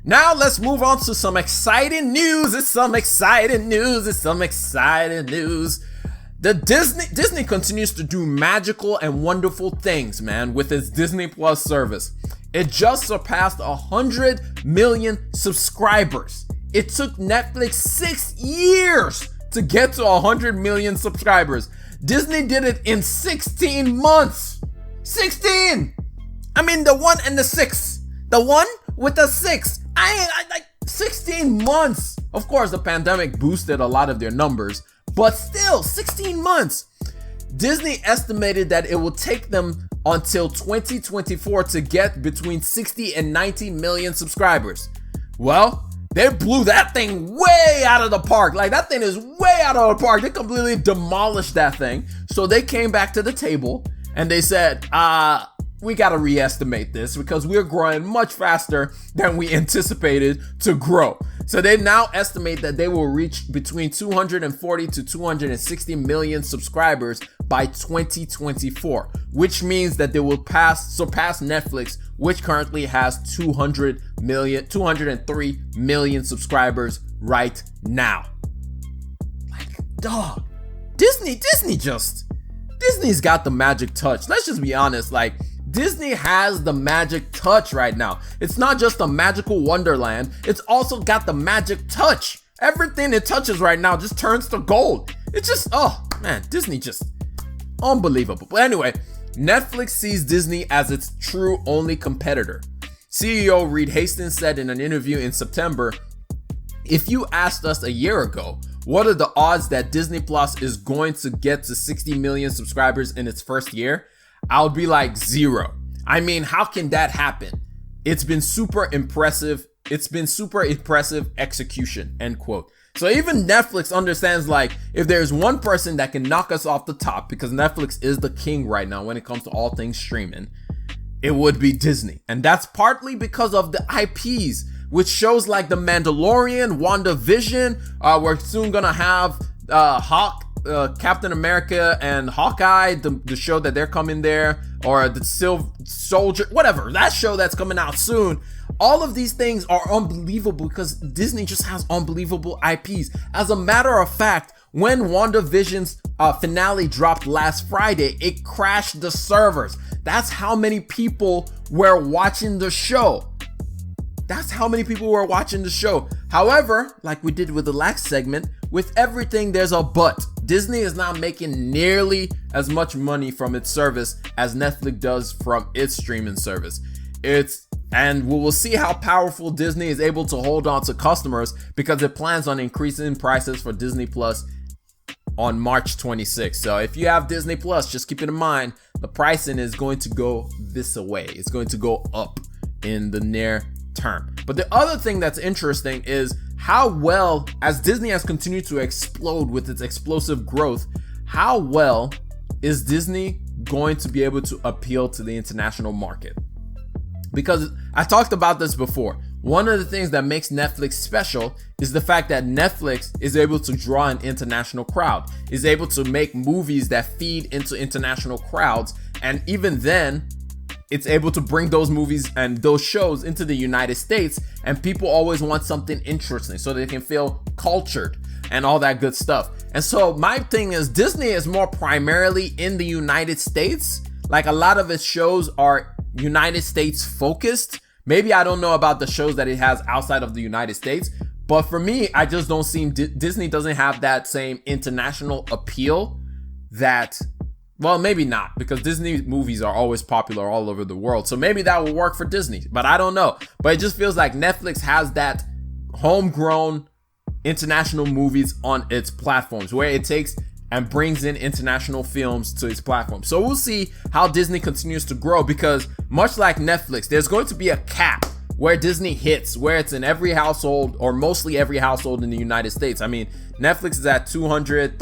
Now let's move on to some exciting news. The Disney continues to do magical and wonderful things, man, with its Disney Plus service. It just surpassed 100 million subscribers. It took Netflix 6 years to get to 100 million subscribers. Disney did it in 16 months. 16! I mean, the 1 and the 6. The 1 with the 6. I like 16 months. Of course, the pandemic boosted a lot of their numbers, but still, 16 months. Disney estimated that it will take them until 2024 to get between 60 and 90 million subscribers. Well, they blew that thing way out of the park. Like, that thing is way out of the park. They completely demolished that thing. So they came back to the table and they said, we got to re-estimate this because we're growing much faster than we anticipated to grow. So they now estimate that they will reach between 240 to 260 million subscribers by 2024, which means that they will surpass Netflix, which currently has 203 million subscribers right now. Like, dog, Disney's got the magic touch. Let's just be honest, like, Disney has the magic touch right now. It's not just a magical wonderland, it's also got the magic touch. Everything it touches right now just turns to gold. It's just, oh man, Disney just unbelievable. But anyway, Netflix sees Disney as its true only competitor. CEO Reed Hastings said in an interview in September, "If you asked us a year ago, what are the odds that Disney Plus is going to get to 60 million subscribers in its first year? I would be like 0. I mean, how can that happen? It's been super impressive execution," end quote. So even Netflix understands, like, if there's one person that can knock us off the top, because Netflix is the king right now when it comes to all things streaming, it would be Disney. And that's partly because of the IPs, which shows like the Mandalorian, WandaVision, we're soon gonna have Captain America and Hawkeye, the show that they're coming there, or the Silver Soldier, whatever, that show that's coming out soon. All of these things are unbelievable because Disney just has unbelievable IPs. As a matter of fact, when WandaVision's finale dropped last Friday, it crashed the servers. That's how many people were watching the show. However, like we did with the last segment, with everything there's a but. Disney is not making nearly as much money from its service as Netflix does from its streaming service. And we will see how powerful Disney is able to hold on to customers because it plans on increasing prices for Disney Plus on March 26th. So if you have Disney Plus, just keep it in mind, the pricing is going to go this way. It's going to go up in the near term. But the other thing that's interesting is how well, as Disney has continued to explode with its explosive growth, how well is Disney going to be able to appeal to the international market? Because I talked about this before. One of the things that makes Netflix special is the fact that Netflix is able to draw an international crowd, is able to make movies that feed into international crowds, and even then, it's able to bring those movies and those shows into the United States, and people always want something interesting so they can feel cultured and all that good stuff. And so my thing is, Disney is more primarily in the United States. Like, a lot of its shows are United States focused. Maybe I don't know about the shows that it has outside of the United States, but for me, I just don't see Disney doesn't have that same international appeal that, well, maybe not, because Disney movies are always popular all over the world. So maybe that will work for Disney, but I don't know. But it just feels like Netflix has that homegrown international movies on its platforms where it takes and brings in international films to its platform. So we'll see how Disney continues to grow, because much like Netflix, there's going to be a cap where Disney hits, where it's in every household or mostly every household in the United States. I mean, Netflix is at 200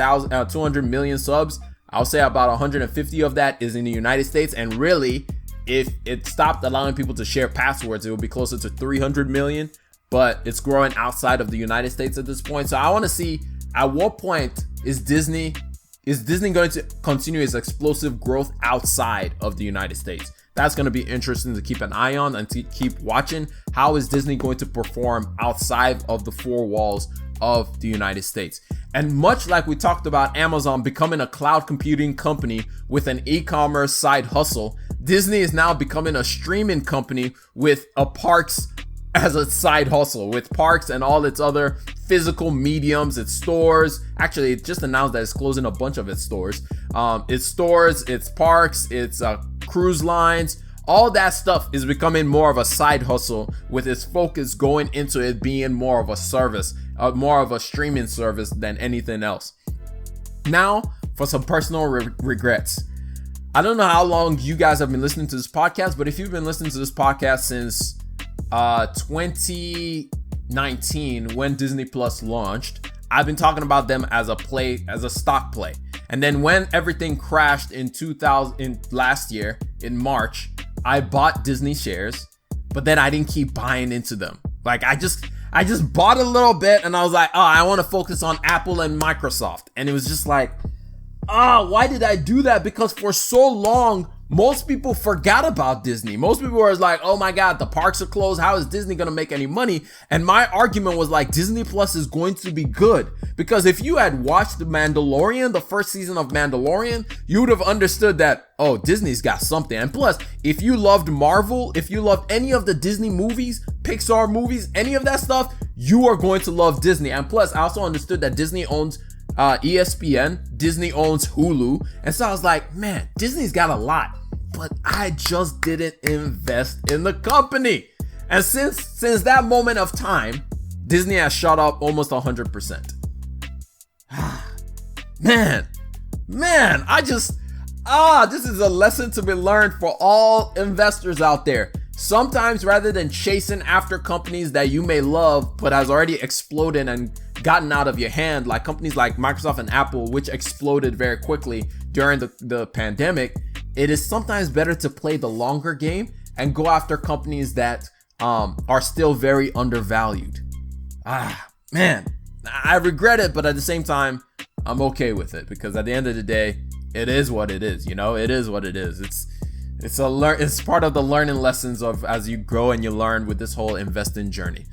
million subs. I'll say about 150 of that is in the United States. And really, if it stopped allowing people to share passwords, it would be closer to 300 million, but it's growing outside of the United States at this point. So I want to see, at what point is Disney going to continue its explosive growth outside of the United States? That's going to be interesting to keep an eye on and to keep watching. How is Disney going to perform outside of the four walls of the United States? And much like we talked about Amazon becoming a cloud computing company with an e-commerce side hustle, Disney is now becoming a streaming company with a parks as a side hustle, with parks and all its other physical mediums, its stores. Actually, it just announced that it's closing a bunch of its stores. Its parks, its cruise lines, all that stuff is becoming more of a side hustle, with its focus going into it being more of a service, more of a streaming service than anything else. Now, for some personal regrets. I don't know how long you guys have been listening to this podcast, but if you've been listening to this podcast since 2019, when Disney Plus launched, I've been talking about them as a stock play. And then when everything crashed in last year in March, I bought Disney shares, but then I didn't keep buying into them. Like I just bought a little bit and I was like, oh, I want to focus on Apple and Microsoft. And it was just like, why did I do that? Because for so long, most people forgot about Disney. Most people were like, oh my God, the parks are closed. How is Disney going to make any money? And my argument was like, Disney Plus is going to be good. Because if you had watched the Mandalorian, the first season of Mandalorian, you would have understood that, oh, Disney's got something. And plus, if you loved Marvel, if you loved any of the Disney movies, Pixar movies, any of that stuff, you are going to love Disney. And plus, I also understood that Disney owns ESPN, Disney owns Hulu, and so I was like, man, Disney's got a lot, but I just didn't invest in the company. And since that moment of time, Disney has shot up almost 100%. man, this is a lesson to be learned for all investors out there. Sometimes rather than chasing after companies that you may love but has already exploded and gotten out of your hand, like companies like Microsoft and Apple, which exploded very quickly during the pandemic, it is sometimes better to play the longer game and go after companies that are still very undervalued. Man, I regret it, but at the same time, I'm okay with it, because at the end of the day, it is what it is. It is what it is. It's part of the learning lessons of as you grow and you learn with this whole investing journey.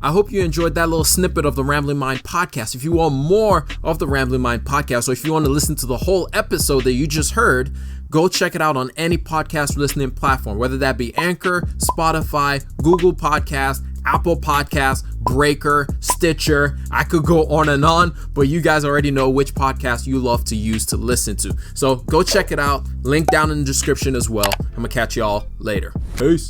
I hope you enjoyed that little snippet of the Rambling Mind podcast. If you want more of the Rambling Mind podcast, or if you want to listen to the whole episode that you just heard, go check it out on any podcast listening platform, whether that be Anchor, Spotify, Google Podcast, Apple Podcast, Breaker, Stitcher. I could go on and on, but you guys already know which podcast you love to use to listen to. So go check it out. Link down in the description as well. I'm gonna catch y'all later. Peace.